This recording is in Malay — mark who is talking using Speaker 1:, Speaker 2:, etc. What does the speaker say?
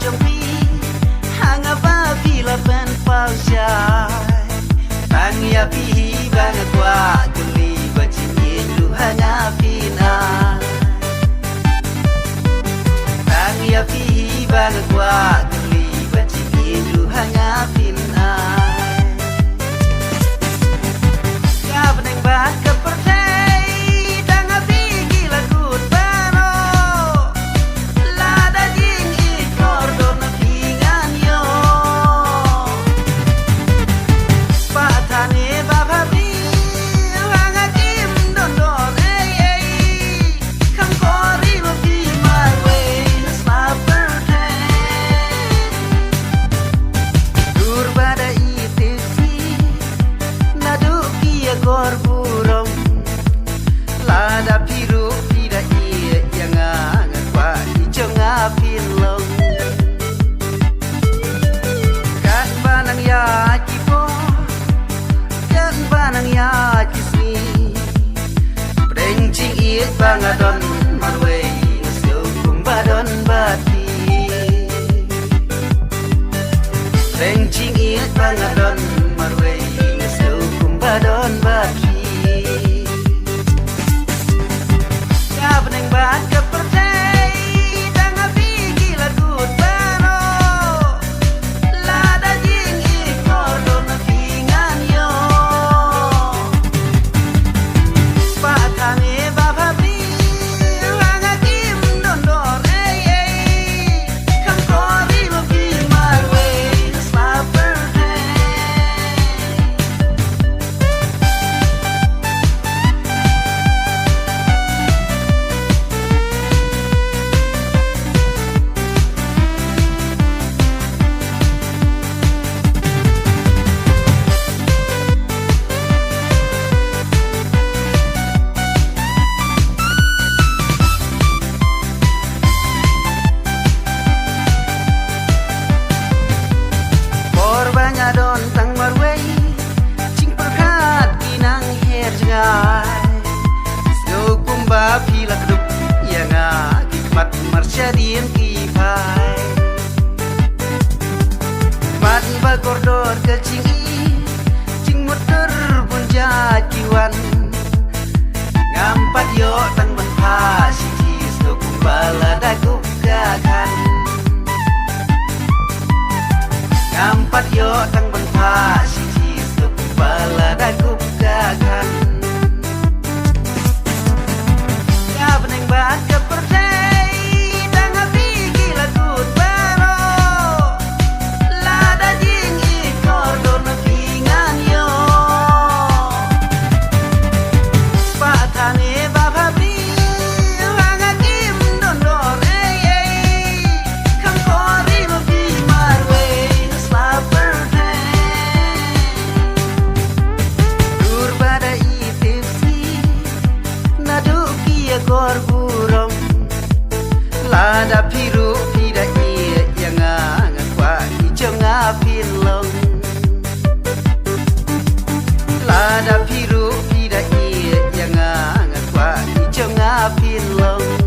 Speaker 1: trong pi hang apa pila pen pau jai tang ya pi bang kwa geli bacini lu hanga pina tang ya pi bang kwa geli bacini lu hanga pina ya beneng bat ke burung lada biru tidak iya yang ngapa hijau ngapin long kan banang ya kipo kan banang ya kismi prencing iya bangadon marway sukum badon bati prencing iya bangadon marway badon bati ya beneng bat ke pertai dang api gila gut bano lada jing ikor don pingan yo patane bababi wang akim don don kam kori lo pi marwe slapper don tang marway cing perkat kinang her jengai sno kumba pila keduk yang hikmat marsyadin kipai mat bagordor ke cing motor bunja kiwan ngampat yo tang benpa siji sno kumba lada kugakan ngampat yo tang benpa siji stok kepala dagup gagan ya beneng bat ke pertai dang api gila gut bano lada jing ikor don pingan yo patane bababi wang akim don don kam kori lo pi marwe ekor burung lada biru tidak iya yang ngapa hijau ngapin long lada biru tidak iya yang ngapa hijau ngapin long